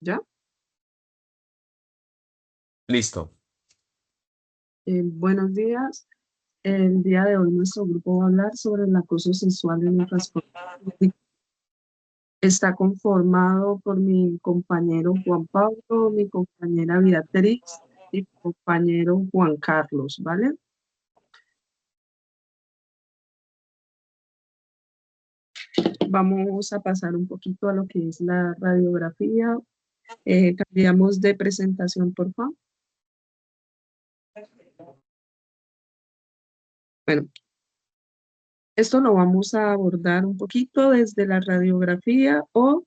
¿Ya? Listo. Buenos días. El día de hoy nuestro grupo va a hablar sobre el acoso sexual en el transporte público. Está conformado por mi compañero Juan Pablo, mi compañera Beatriz y mi compañero Juan Carlos, ¿vale? Vamos a pasar un poquito a lo que es la radiografía. Cambiamos de presentación, por favor. Bueno, esto lo vamos a abordar un poquito desde la radiografía o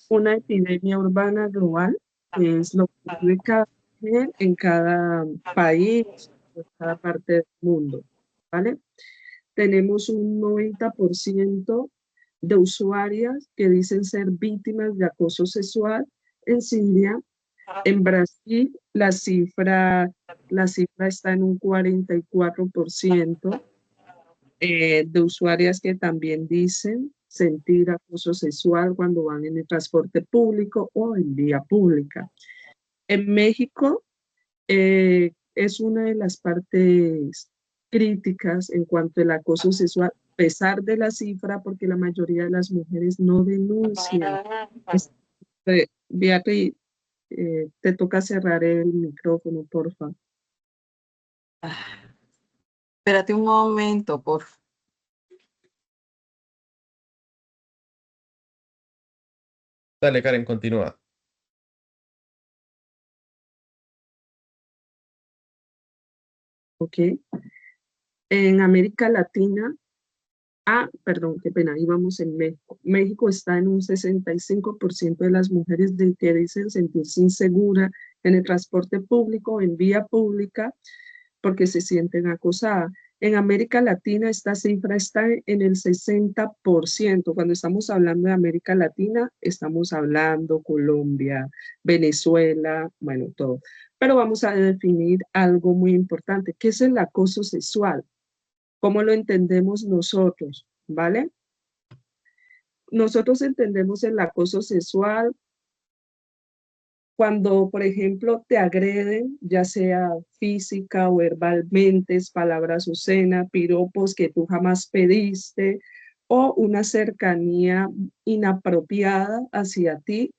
una epidemia urbana global, que es lo que vive cada mujer en cada país, en cada parte del mundo, ¿vale? Tenemos un 90% de usuarias que dicen ser víctimas de acoso sexual en Siria. En Brasil, la cifra está en un 44%, de usuarias que también dicen sentir acoso sexual cuando van en el transporte público o en vía pública. En México es una de las partes críticas en cuanto al acoso sexual, a pesar de la cifra, porque la mayoría de las mujeres no denuncian. Beatriz, te toca cerrar el micrófono, por favor. Espérate un momento, por favor. Dale, Karen, continúa. ¿Ok? En América Latina, perdón, qué pena, íbamos en México. México está en un 65% de las mujeres que dicen sentirse insegura en el transporte público, en vía pública, porque se sienten acosadas. En América Latina esta cifra está en el 60%. Cuando estamos hablando de América Latina, estamos hablando Colombia, Venezuela, bueno, todo. Pero vamos a definir algo muy importante, ¿qué es el acoso sexual? ¿Cómo lo entendemos nosotros? ¿Vale? Nosotros entendemos el acoso sexual cuando, por ejemplo, te agreden, ya sea física o verbalmente, palabras obscenas, piropos que tú jamás pediste, o una cercanía inapropiada hacia ti,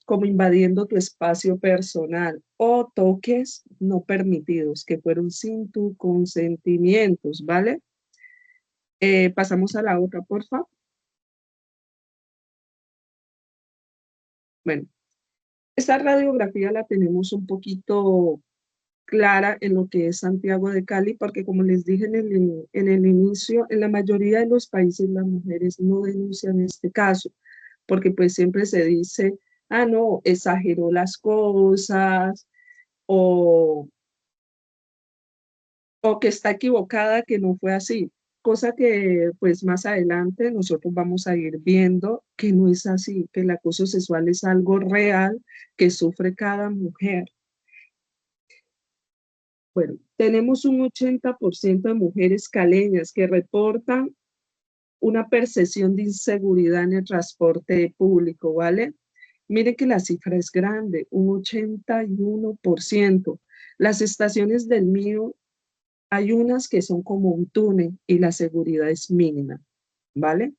como invadiendo tu espacio personal, o toques no permitidos que fueron sin tu consentimientos, ¿vale? Pasamos a la otra, por favor. Bueno, esta radiografía la tenemos un poquito clara en lo que es Santiago de Cali, porque como les dije en el inicio, en la mayoría de los países las mujeres no denuncian este caso, porque pues siempre se dice, no, exageró las cosas, o, o que está equivocada, que no fue así. Cosa que pues más adelante nosotros vamos a ir viendo que no es así, que el acoso sexual es algo real que sufre cada mujer. Bueno, tenemos un 80% de mujeres caleñas que reportan una percepción de inseguridad en el transporte público, ¿vale? Miren que la cifra es grande, un 81%. Las estaciones del mío, hay unas que son como un túnel y la seguridad es mínima, ¿vale?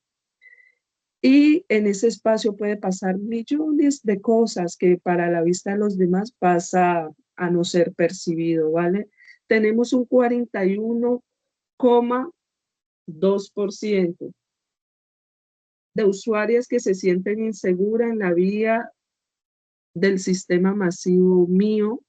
Y en ese espacio puede pasar millones de cosas que para la vista de los demás pasa a no ser percibido, ¿vale? Tenemos un 41,2% de usuarias que se sienten inseguras en la vía del sistema masivo mío,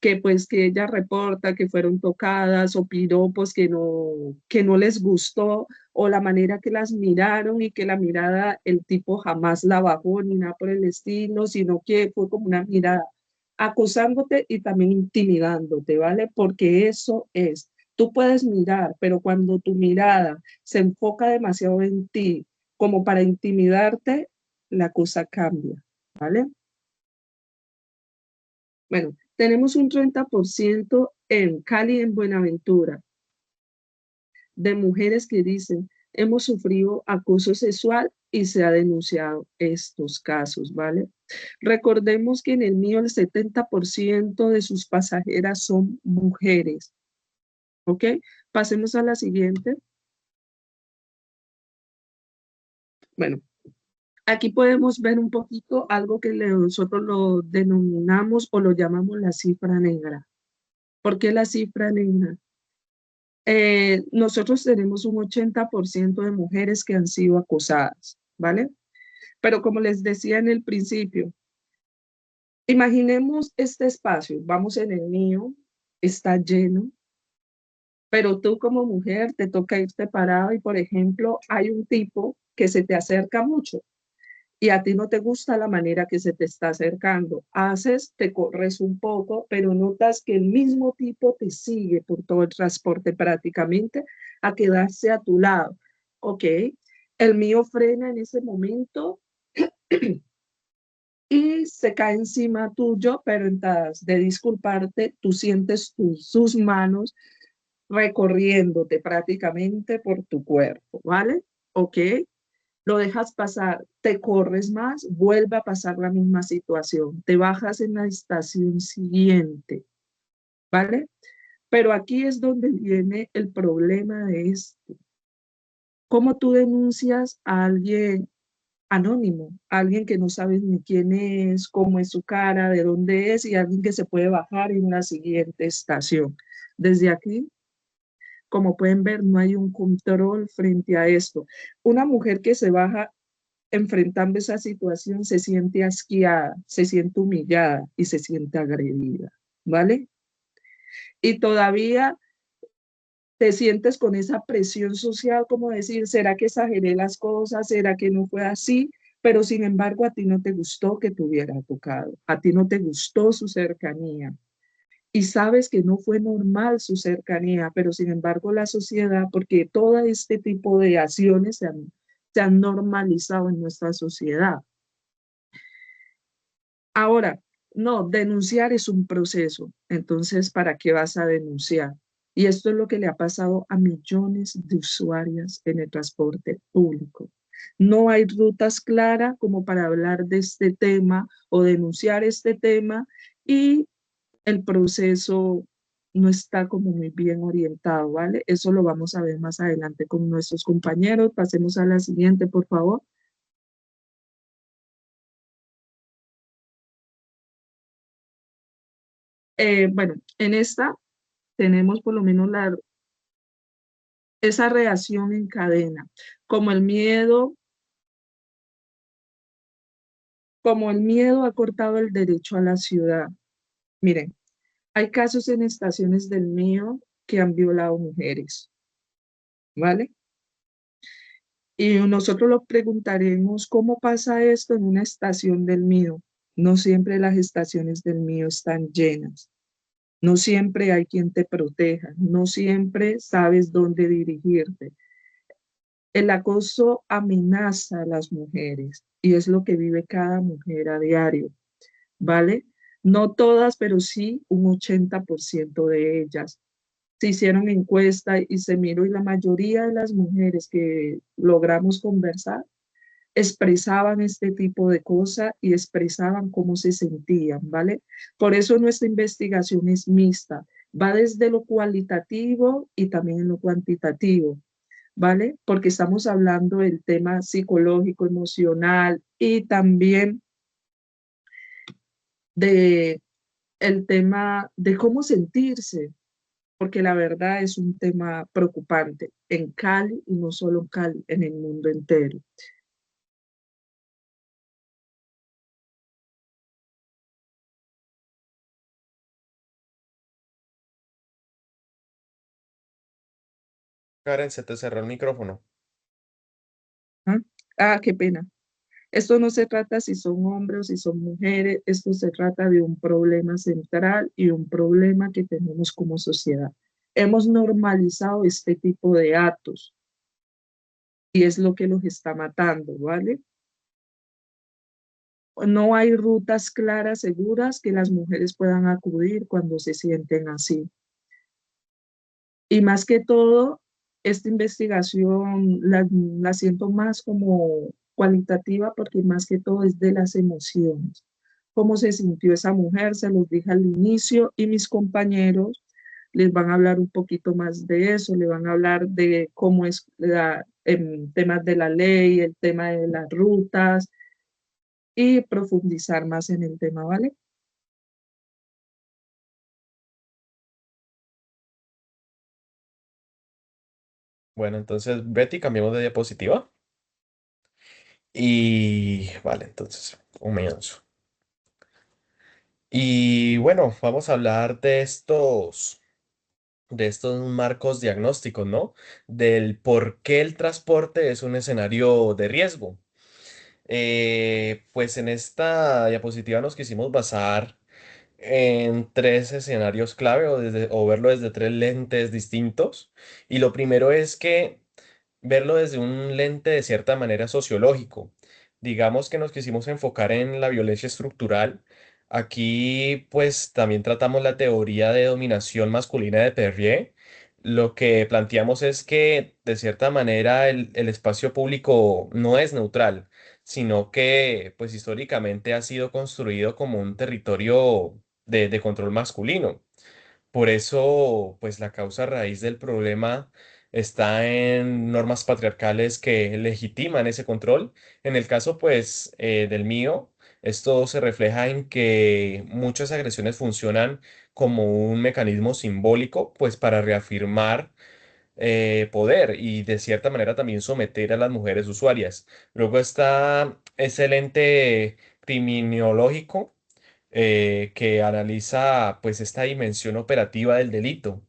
que pues que ella reporta que fueron tocadas o piropos que no les gustó, o la manera que las miraron y que la mirada el tipo jamás la bajó ni nada por el estilo, sino que fue como una mirada acosándote y también intimidándote, ¿vale? Porque eso es, tú puedes mirar, pero cuando tu mirada se enfoca demasiado en ti como para intimidarte, la cosa cambia, ¿vale? Bueno, tenemos un 30% en Cali, en Buenaventura, de mujeres que dicen hemos sufrido acoso sexual y se ha denunciado estos casos, ¿vale? Recordemos que en el mío el 70% de sus pasajeras son mujeres, ¿ok? Pasemos a la siguiente. Bueno, aquí podemos ver un poquito algo que nosotros lo denominamos o lo llamamos la cifra negra. ¿Por qué la cifra negra? Nosotros tenemos un 80% de mujeres que han sido acosadas, ¿vale? Pero como les decía en el principio, imaginemos este espacio, vamos en el mío, está lleno, pero tú como mujer te toca irte parado y, por ejemplo, hay un tipo que se te acerca mucho y a ti no te gusta la manera que se te está acercando. Haces, te corres un poco, pero notas que el mismo tipo te sigue por todo el transporte prácticamente a quedarse a tu lado. Ok, el mío frena en ese momento y se cae encima tuyo, pero en vez de disculparte, tú sientes sus manos recorriéndote prácticamente por tu cuerpo, ¿vale? Ok, lo dejas pasar, te corres más, vuelve a pasar la misma situación, te bajas en la estación siguiente, ¿vale? Pero aquí es donde viene el problema de esto. ¿Cómo tú denuncias a alguien anónimo, a alguien que no sabes ni quién es, cómo es su cara, de dónde es, y alguien que se puede bajar en la siguiente estación? Desde aquí, como pueden ver, no hay un control frente a esto. Una mujer que se baja enfrentando esa situación se siente asqueada, se siente humillada y se siente agredida, ¿vale? Y todavía te sientes con esa presión social, como decir, ¿será que exageré las cosas? ¿Será que no fue así? Pero sin embargo, a ti no te gustó que te hubiera tocado, a ti no te gustó su cercanía. Y sabes que no fue normal su cercanía, pero sin embargo la sociedad, porque todo este tipo de acciones se han normalizado en nuestra sociedad. Ahora, no, denunciar es un proceso. Entonces, ¿para qué vas a denunciar? Y esto es lo que le ha pasado a millones de usuarias en el transporte público. No hay rutas claras como para hablar de este tema o denunciar este tema y el proceso no está como muy bien orientado, ¿vale? Eso lo vamos a ver más adelante con nuestros compañeros. Pasemos a la siguiente, por favor. Bueno, en esta tenemos por lo menos esa reacción en cadena, como el miedo, como el miedo ha cortado el derecho a la ciudad. Miren, hay casos en estaciones del mío que han violado mujeres, ¿vale? Y nosotros lo preguntaremos, ¿cómo pasa esto en una estación del mío? No siempre las estaciones del mío están llenas. No siempre hay quien te proteja. No siempre sabes dónde dirigirte. El acoso amenaza a las mujeres y es lo que vive cada mujer a diario, ¿vale? No todas, pero sí un 80% de ellas. Se hicieron encuesta y se miró y la mayoría de las mujeres que logramos conversar expresaban este tipo de cosas y expresaban cómo se sentían, ¿vale? Por eso nuestra investigación es mixta, va desde lo cualitativo y también en lo cuantitativo, ¿vale? Porque estamos hablando del tema psicológico, emocional y también de el tema de cómo sentirse, porque la verdad es un tema preocupante en Cali y no solo en Cali, en el mundo entero. Karen, se te cerró el micrófono. ¿Ah? Qué pena. Esto no se trata si son hombres o si son mujeres, esto se trata de un problema central y un problema que tenemos como sociedad. Hemos normalizado este tipo de actos y es lo que los está matando, ¿vale? No hay rutas claras, seguras que las mujeres puedan acudir cuando se sienten así. Y más que todo, esta investigación la siento más como cualitativa porque más que todo es de las emociones. Cómo se sintió esa mujer, se los dije al inicio y mis compañeros les van a hablar un poquito más de eso, le van a hablar de cómo es temas de la ley, el tema de las rutas y profundizar más en el tema, ¿vale? Bueno, entonces, Betty, cambiamos de diapositiva. Y vale, entonces, comienzo. Y bueno, vamos a hablar de estos marcos diagnósticos, ¿no? Del por qué el transporte es un escenario de riesgo. Pues en esta diapositiva nos quisimos basar en tres escenarios clave o verlo desde tres lentes distintos. Y lo primero es que verlo desde un lente de cierta manera sociológico. Digamos que nos quisimos enfocar en la violencia estructural. Aquí pues también tratamos la teoría de dominación masculina de Perrier. Lo que planteamos es que de cierta manera el espacio público no es neutral, sino que pues históricamente ha sido construido como un territorio de control masculino. Por eso, pues la causa raíz del problema está en normas patriarcales que legitiman ese control. En el caso, pues, del mío, esto se refleja en que muchas agresiones funcionan como un mecanismo simbólico, pues, para reafirmar poder y de cierta manera también someter a las mujeres usuarias. Luego está ese lente criminológico que analiza pues esta dimensión operativa del delito.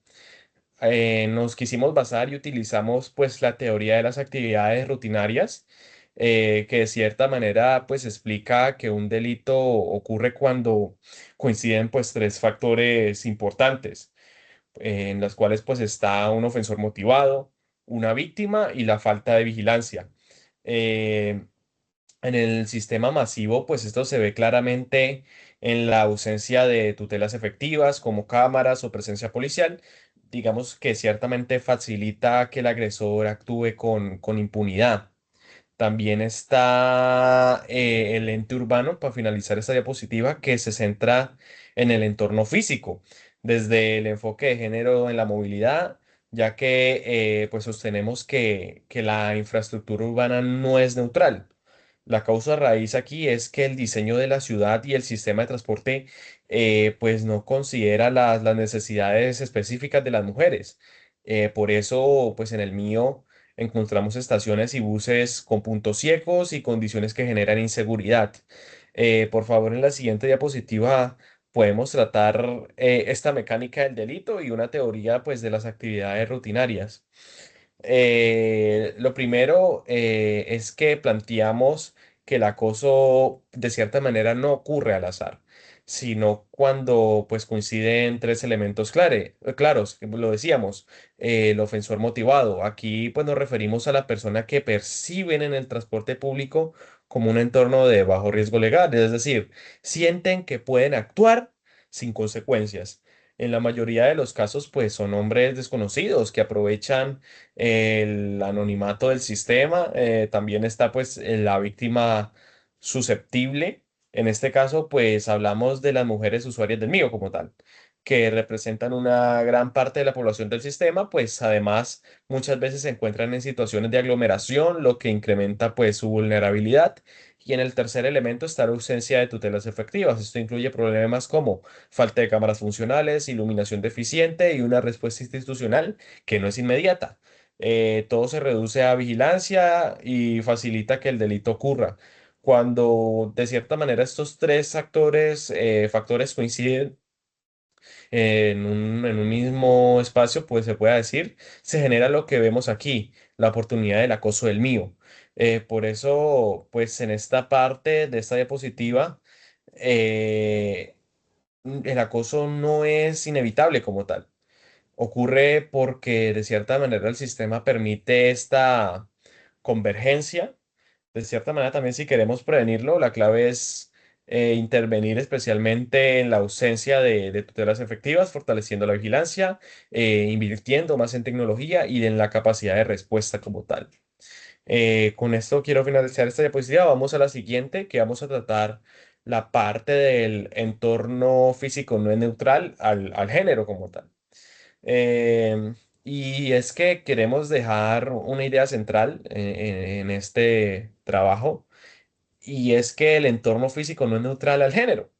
Nos quisimos basar y utilizamos pues la teoría de las actividades rutinarias, que de cierta manera pues explica que un delito ocurre cuando coinciden pues tres factores importantes, en las cuales pues está un ofensor motivado, una víctima y la falta de vigilancia. Eh, en el sistema masivo, pues esto se ve claramente en la ausencia de tutelas efectivas como cámaras o presencia policial. Digamos que ciertamente facilita que el agresor actúe con impunidad. También está el ente urbano, para finalizar esta diapositiva, que se centra en el entorno físico, desde el enfoque de género en la movilidad, ya que pues sostenemos que la infraestructura urbana no es neutral. La causa raíz aquí es que el diseño de la ciudad y el sistema de transporte pues no considera las necesidades específicas de las mujeres. Por eso, pues en el mío encontramos estaciones y buses con puntos ciegos y condiciones que generan inseguridad. Por favor, en la siguiente diapositiva podemos tratar esta mecánica del delito y una teoría pues de las actividades rutinarias. Lo primero es que planteamos que el acoso de cierta manera no ocurre al azar, sino cuando pues coinciden tres elementos claros, que lo decíamos, el ofensor motivado. Aquí pues nos referimos a la persona que perciben en el transporte público como un entorno de bajo riesgo legal, es decir, sienten que pueden actuar sin consecuencias. En la mayoría de los casos, pues son hombres desconocidos que aprovechan el anonimato del sistema. También está pues la víctima susceptible. En este caso, pues hablamos de las mujeres usuarias del mío como tal, que representan una gran parte de la población del sistema, pues además muchas veces se encuentran en situaciones de aglomeración, lo que incrementa pues su vulnerabilidad. Y en el tercer elemento está la ausencia de tutelas efectivas. Esto incluye problemas como falta de cámaras funcionales, iluminación deficiente y una respuesta institucional que no es inmediata. Todo se reduce a vigilancia y facilita que el delito ocurra. Cuando de cierta manera estos tres factores coinciden en un mismo espacio, pues se puede decir, se genera lo que vemos aquí, la oportunidad del acoso del mío. Por eso, pues en esta parte de esta diapositiva, eh, el acoso no es inevitable como tal. Ocurre porque de cierta manera el sistema permite esta convergencia. De cierta manera también si queremos prevenirlo, la clave es intervenir especialmente en la ausencia de tutelas efectivas, fortaleciendo la vigilancia, invirtiendo más en tecnología y en la capacidad de respuesta como tal. Con esto quiero finalizar esta diapositiva. Vamos a la siguiente, que vamos a tratar la parte del entorno físico no neutral al género como tal. Em, y es que queremos dejar una idea central en este trabajo, y es que el entorno físico no es neutral al género.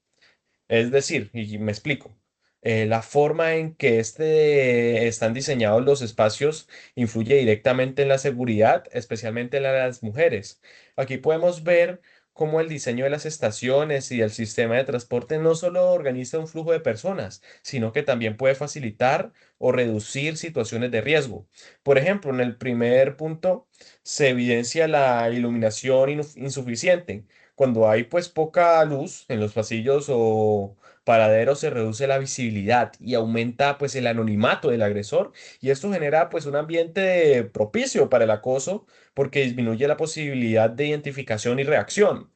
Es decir, y me explico, la forma en que están diseñados los espacios influye directamente en la seguridad, especialmente en la de las mujeres. Aquí podemos ver cómo el diseño de las estaciones y el sistema de transporte no solo organiza un flujo de personas, sino que también puede facilitar o reducir situaciones de riesgo. Por ejemplo, en el primer punto se evidencia la iluminación insuficiente. Cuando hay pues poca luz en los pasillos o paraderos, se reduce la visibilidad y aumenta pues el anonimato del agresor, y esto genera pues un ambiente propicio para el acoso porque disminuye la posibilidad de identificación y reacción.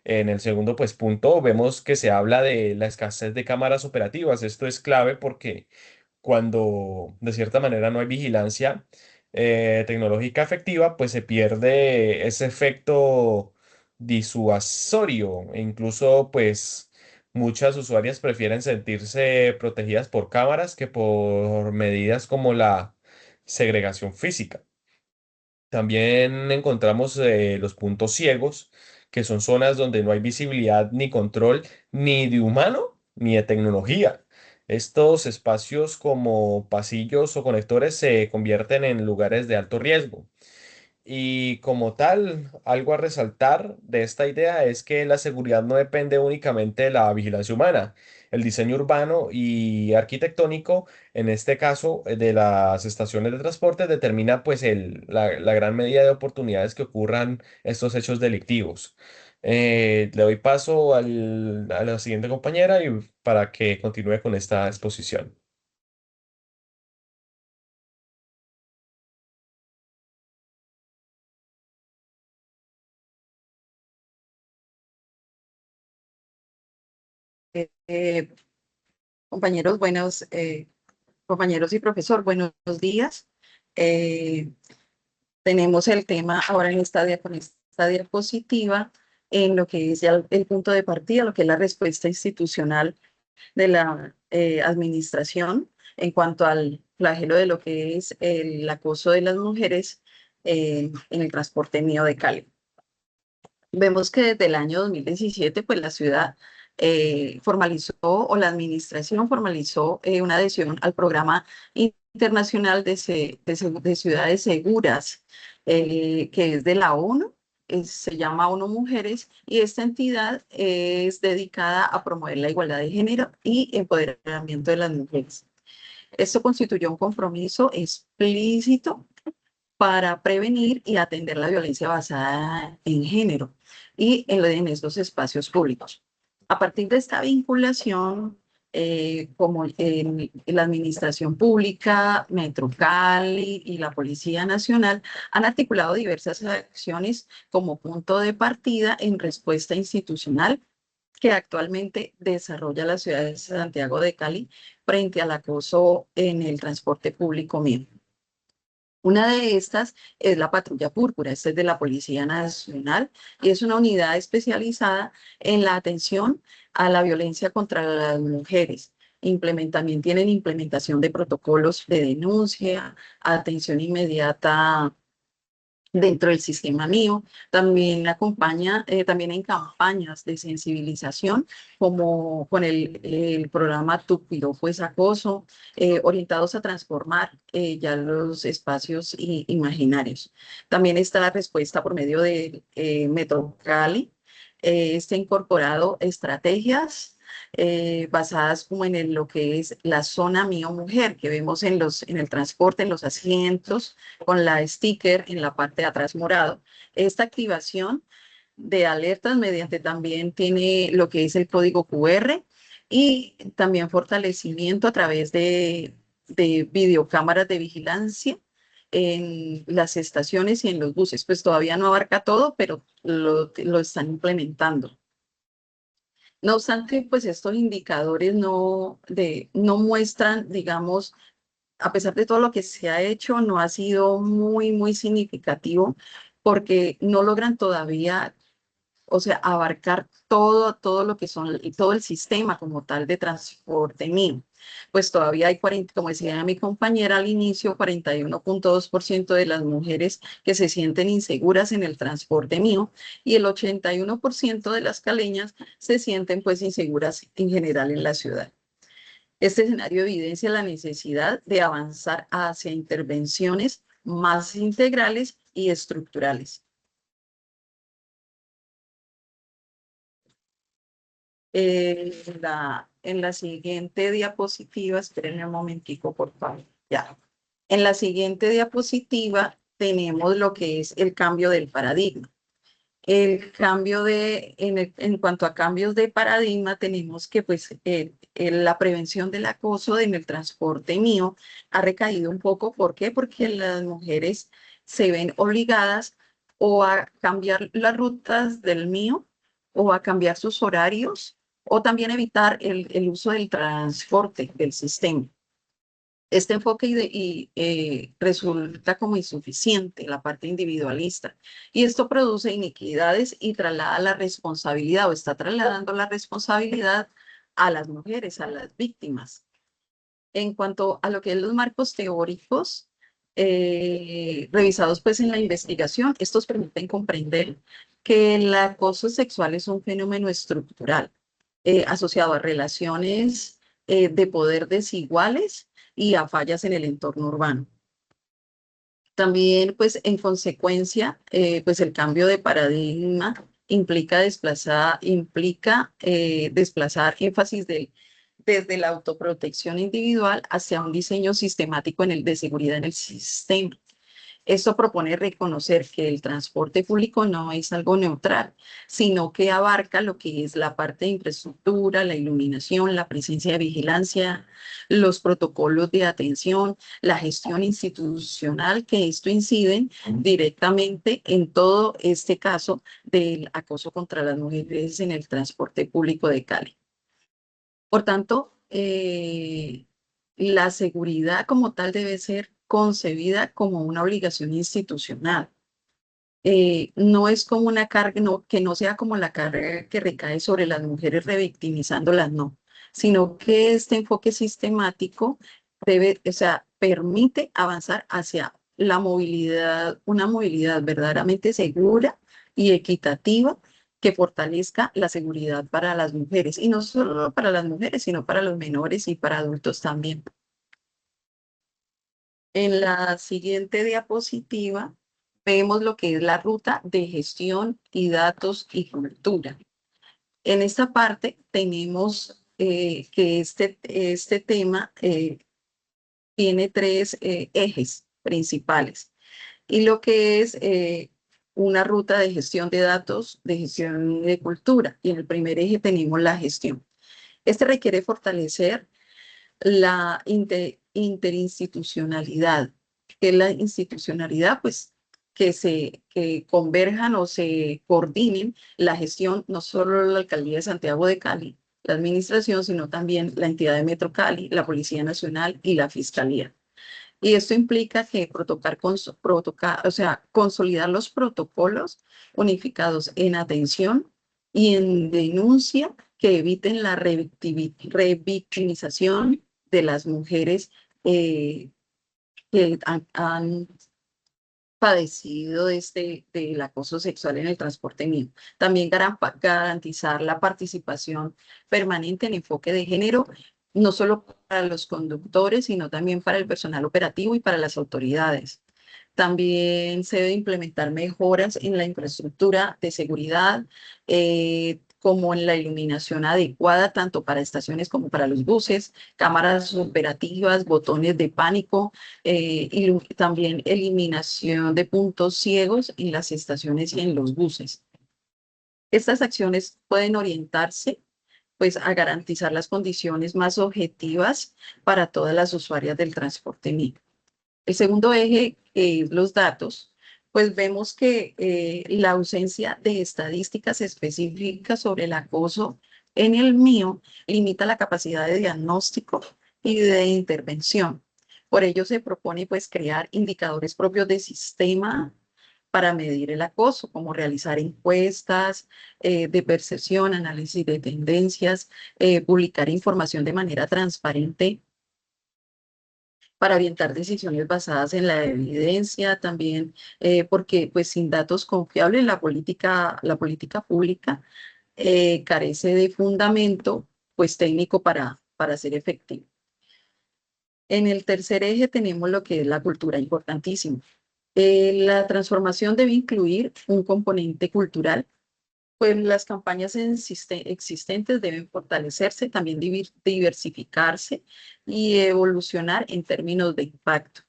En el segundo pues punto vemos que se habla de la escasez de cámaras operativas. Esto es clave porque cuando de cierta manera no hay vigilancia tecnológica efectiva, pues se pierde ese efecto disuasorio, e incluso pues muchas usuarias prefieren sentirse protegidas por cámaras que por medidas como la segregación física. También encontramos los puntos ciegos, que son zonas donde no hay visibilidad ni control ni de humano ni de tecnología. Estos espacios como pasillos o conectores se convierten en lugares de alto riesgo. Y como tal, algo a resaltar de esta idea es que la seguridad no depende únicamente de la vigilancia humana. El diseño urbano y arquitectónico, en este caso de las estaciones de transporte, determina pues la gran medida de oportunidades que ocurran estos hechos delictivos. Le doy paso a la siguiente compañera y para que continúe con esta exposición. Eh, eh, compañeros, compañeros y profesor, buenos días. Eh, Tenemos el tema ahora en con esta diapositiva en lo que es ya el punto de partida, lo que es la respuesta institucional de la administración en cuanto al flagelo de lo que es el acoso de las mujeres en el transporte mío de Cali. Vemos que desde el año 2017, pues la ciudad formalizó o la administración formalizó una adhesión al programa internacional de ciudades seguras, que es de la ONU, se llama ONU Mujeres, y esta entidad es dedicada a promover la igualdad de género y empoderamiento de las mujeres. Esto constituyó un compromiso explícito para prevenir y atender la violencia basada en género y en estos espacios públicos. A partir de esta vinculación, como en la Administración Pública, Metro Cali y la Policía Nacional han articulado diversas acciones como punto de partida en respuesta institucional que actualmente desarrolla la ciudad de Santiago de Cali frente al acoso en el transporte público mismo. Una de estas es la Patrulla Púrpura, esta es de la Policía Nacional y es una unidad especializada en la atención a la violencia contra las mujeres. También tienen implementación de protocolos de denuncia, atención inmediata dentro del sistema mío. También acompaña, también en campañas de sensibilización, como con el programa Tu Piropo es Acoso, orientados a transformar ya los espacios imaginarios. También está la respuesta por medio de Metro Cali. Está incorporado estrategias basadas como en lo que es la zona mío mujer, que vemos en el transporte, en los asientos, con la sticker en la parte de atrás morado. Esta activación de alertas mediante también tiene lo que es el código QR y también fortalecimiento a través de videocámaras de vigilancia en las estaciones y en los buses. Pues todavía no abarca todo, pero lo están implementando. No obstante, pues estos indicadores no muestran, digamos, a pesar de todo lo que se ha hecho, no ha sido muy significativo porque no logran todavía, o sea, abarcar todo lo que son, y todo el sistema como tal de transporte mío. Pues todavía hay 40, como decía mi compañera al inicio, 41,2% de las mujeres que se sienten inseguras en el transporte mío y el 81% de las caleñas se sienten pues inseguras en general en la ciudad. Este escenario evidencia la necesidad de avanzar hacia intervenciones más integrales y estructurales. En la siguiente diapositiva, espérenme un momentico, por favor. Ya. En la siguiente diapositiva tenemos lo que es el cambio del paradigma. En cuanto a cambios de paradigma, tenemos que pues la prevención del acoso en el transporte mío ha recaído un poco. ¿Por qué? Porque las mujeres se ven obligadas o a cambiar las rutas del mío o a cambiar sus horarios o también evitar el uso del transporte del sistema. Este enfoque resulta como insuficiente, la parte individualista, y esto produce inequidades y traslada la responsabilidad o está trasladando la responsabilidad a las mujeres, a las víctimas. En cuanto a lo que es los marcos teóricos, revisados pues en la investigación, estos permiten comprender que el acoso sexual es un fenómeno estructural asociado a relaciones de poder desiguales y a fallas en el entorno urbano. También, pues, en consecuencia, pues el cambio de paradigma implica desplazar énfasis desde la autoprotección individual hacia un diseño sistemático de seguridad en el sistema. Esto propone reconocer que el transporte público no es algo neutral, sino que abarca lo que es la parte de infraestructura, la iluminación, la presencia de vigilancia, los protocolos de atención, la gestión institucional, que esto incide directamente en todo este caso del acoso contra las mujeres en el transporte público de Cali. Por tanto, la seguridad como tal debe ser concebida como una obligación institucional. No es como una carga, que no sea como la carga que recae sobre las mujeres revictimizándolas, no, sino que este enfoque sistemático o sea, permite avanzar hacia la movilidad, una movilidad verdaderamente segura y equitativa que fortalezca la seguridad para las mujeres, y no solo para las mujeres, sino para los menores y para adultos también. En la siguiente diapositiva vemos lo que es la ruta de gestión y datos y cobertura. En esta parte tenemos que este tema tiene tres ejes principales, y lo que es una ruta de gestión de datos, de gestión de cultura. Y en el primer eje tenemos la gestión. Este requiere fortalecer la interinstitucionalidad. Que la institucionalidad, pues, que converjan o se coordinen la gestión, no solo la Alcaldía de Santiago de Cali, la administración, sino también la entidad de Metro Cali, la Policía Nacional y la Fiscalía. Y esto implica que o sea, consolidar los protocolos unificados en atención y en denuncia que eviten la revictimización de las mujeres que han padecido del acoso sexual en el transporte mío. También garantizar la participación permanente en enfoque de género, no solo para los conductores, sino también para el personal operativo y para las autoridades. También se debe implementar mejoras en la infraestructura de seguridad, como en la iluminación adecuada, tanto para estaciones como para los buses, cámaras operativas, botones de pánico, y también eliminación de puntos ciegos en las estaciones y en los buses. Estas acciones pueden orientarse pues a garantizar las condiciones más objetivas para todas las usuarias del transporte micro. El segundo eje, los datos, pues vemos que la ausencia de estadísticas específicas sobre el acoso En el mío, limita la capacidad de diagnóstico y de intervención. Por ello se propone pues crear indicadores propios de sistema para medir el acoso, como realizar encuestas de percepción, análisis de tendencias, publicar información de manera transparente para orientar decisiones basadas en la evidencia, también porque pues sin datos confiables la política pública carece de fundamento pues técnico para ser efectivo. En el tercer eje tenemos lo que es la cultura, importantísimo. La transformación debe incluir un componente cultural, pues las campañas existentes deben fortalecerse, también diversificarse y evolucionar en términos de impacto.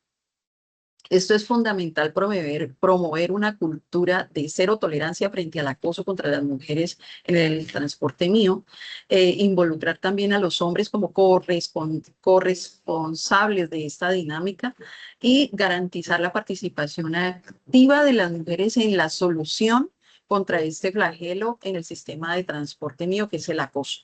Esto es fundamental promover una cultura de cero tolerancia frente al acoso contra las mujeres en el transporte mío, involucrar también a los hombres como corresponsables de esta dinámica y garantizar la participación activa de las mujeres en la solución contra este flagelo en el sistema de transporte mío, que es el acoso.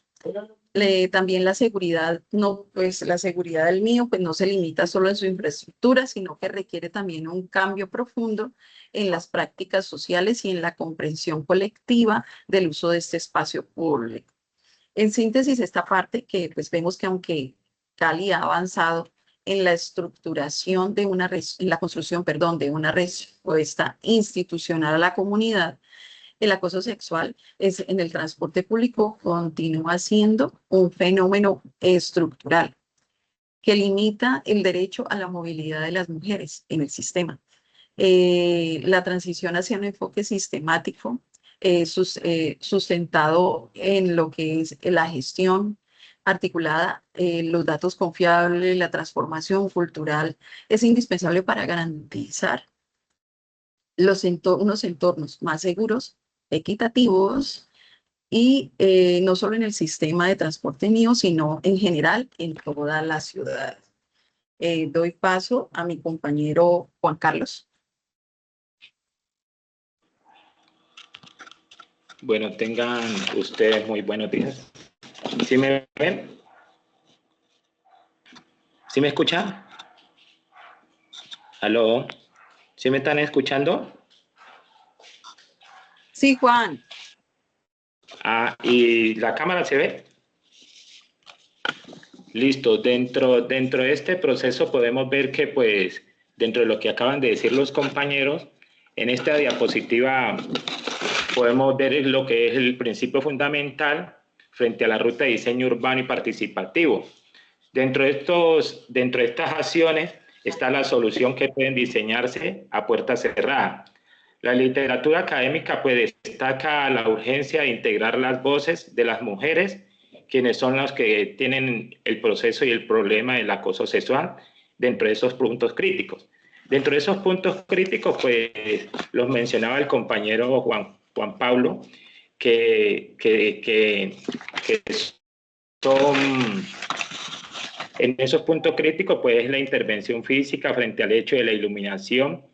También la seguridad, no, pues la seguridad del mío pues no se limita solo en su infraestructura, sino que requiere también un cambio profundo en las prácticas sociales y en la comprensión colectiva del uso de este espacio público. En síntesis, esta parte que pues vemos que aunque Cali ha avanzado en la estructuración de en la construcción, perdón, de una respuesta institucional a la comunidad, el acoso sexual en el transporte público continúa siendo un fenómeno estructural que limita el derecho a la movilidad de las mujeres en el sistema. La transición hacia un enfoque sistemático sustentado en lo que es la gestión articulada, los datos confiables, la transformación cultural, es indispensable para garantizar unos entornos más seguros, equitativos y no solo en el sistema de transporte mío, sino en general en toda la ciudad. Doy paso a mi compañero Juan Carlos. Bueno, tengan ustedes muy buenos días. ¿Sí me ven? ¿Sí me escuchan? ¿Aló? ¿Sí me están escuchando? Sí, Juan. ¿Y la cámara se ve? Listo. Dentro de este proceso podemos ver que, pues, dentro de lo que acaban de decir los compañeros, en esta diapositiva podemos ver lo que es el principio fundamental frente a la ruta de diseño urbano y participativo. Dentro de estas acciones está la solución que pueden diseñarse a puerta cerrada. La literatura académica pues destaca la urgencia de integrar las voces de las mujeres, quienes son las que tienen el proceso y el problema del acoso sexual dentro de esos puntos críticos. Dentro de esos puntos críticos, pues los mencionaba el compañero Juan Pablo, que son en esos puntos críticos, pues, la intervención física frente al hecho de la iluminación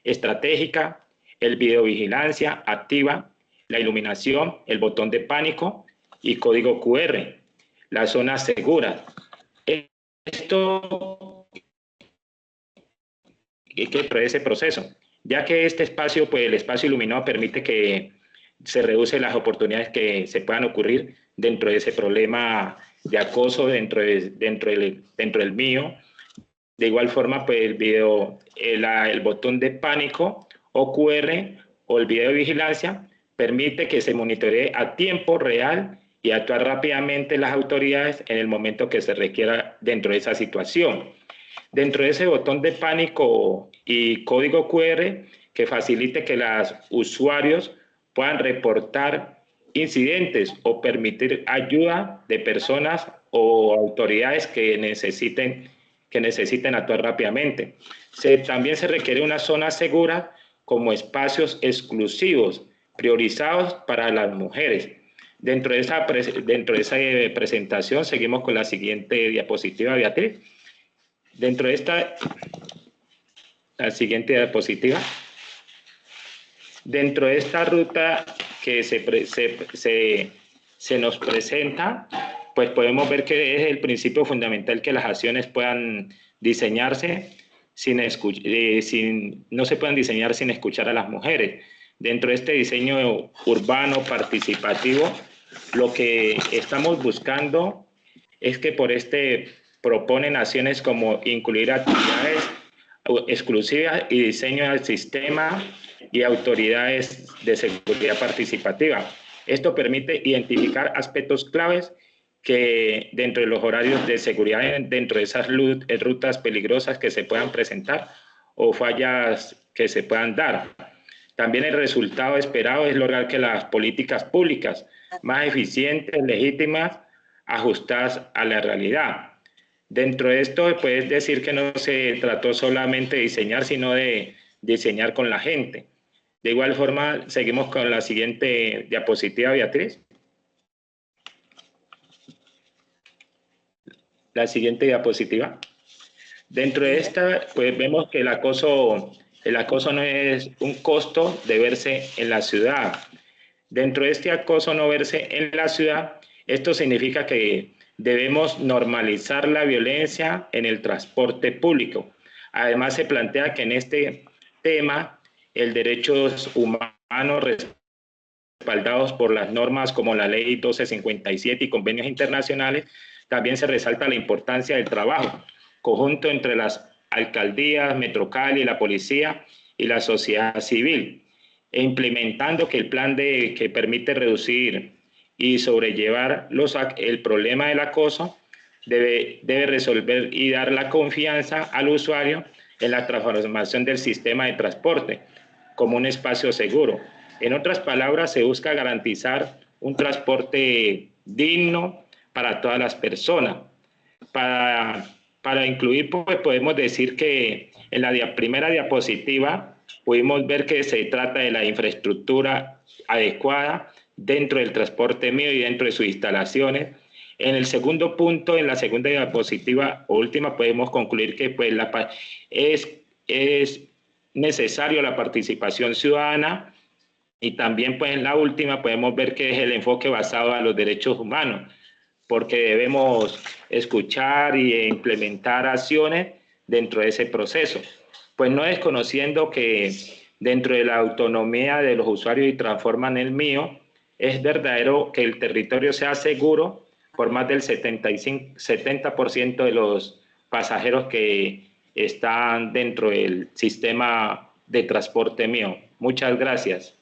estratégica, el videovigilancia activa, la iluminación, el botón de pánico y código QR, las zonas seguras. Esto que trae ese proceso, ya que este espacio, pues el espacio iluminado permite que se reduce las oportunidades que se puedan ocurrir dentro de ese problema de acoso dentro del mío. De igual forma, pues el botón de pánico o QR o el video de vigilancia permite que se monitoree a tiempo real y actuar rápidamente las autoridades en el momento que se requiera dentro de esa situación. Dentro de ese botón de pánico y código QR que facilite que los usuarios puedan reportar incidentes o permitir ayuda de personas o autoridades que necesiten actuar rápidamente. También se requiere una zona segura como espacios exclusivos, priorizados para las mujeres. Dentro de esa presentación, seguimos con la siguiente diapositiva, Beatriz. Dentro de la siguiente diapositiva. Dentro de esta ruta que se se nos presenta, pues podemos ver que es el principio fundamental que las acciones puedan diseñarse no se puedan diseñar sin escuchar a las mujeres. Dentro de este diseño urbano participativo, lo que estamos buscando es que proponen acciones como incluir actividades exclusivas y diseño del sistema y autoridades de seguridad participativa. Esto permite identificar aspectos claves que dentro de los horarios de seguridad, dentro de esas rutas peligrosas que se puedan presentar o fallas que se puedan dar. También el resultado esperado es lograr que las políticas públicas más eficientes, legítimas, ajustadas a la realidad. Dentro de esto, puedes decir que no se trató solamente de diseñar, sino de diseñar con la gente. De igual forma, seguimos con la siguiente diapositiva, Beatriz. La siguiente diapositiva. Dentro de esta, pues vemos que el acoso no es un costo de verse en la ciudad. Dentro de este acoso no verse en la ciudad, esto significa que debemos normalizar la violencia en el transporte público. Además, se plantea que en este tema, el derechos humanos respaldados por las normas como la Ley 1257 y convenios internacionales, también se resalta la importancia del trabajo conjunto entre las alcaldías, Metrocali, la policía y la sociedad civil, e implementando que el plan que permite reducir y sobrellevar el problema del acoso debe resolver y dar la confianza al usuario en la transformación del sistema de transporte como un espacio seguro. En otras palabras, se busca garantizar un transporte digno para todas las personas. Para incluir, pues podemos decir que en la primera diapositiva pudimos ver que se trata de la infraestructura adecuada dentro del transporte mío y dentro de sus instalaciones. En el segundo punto, en la segunda diapositiva o última, podemos concluir que pues, es necesario la participación ciudadana, y también pues, en la última podemos ver que es el enfoque basado a los derechos humanos, porque debemos escuchar e implementar acciones dentro de ese proceso. Pues no desconociendo que dentro de la autonomía de los usuarios y transforman el mío, es verdadero que el territorio sea seguro por más del 70% de los pasajeros que están dentro del sistema de transporte mío. Muchas gracias.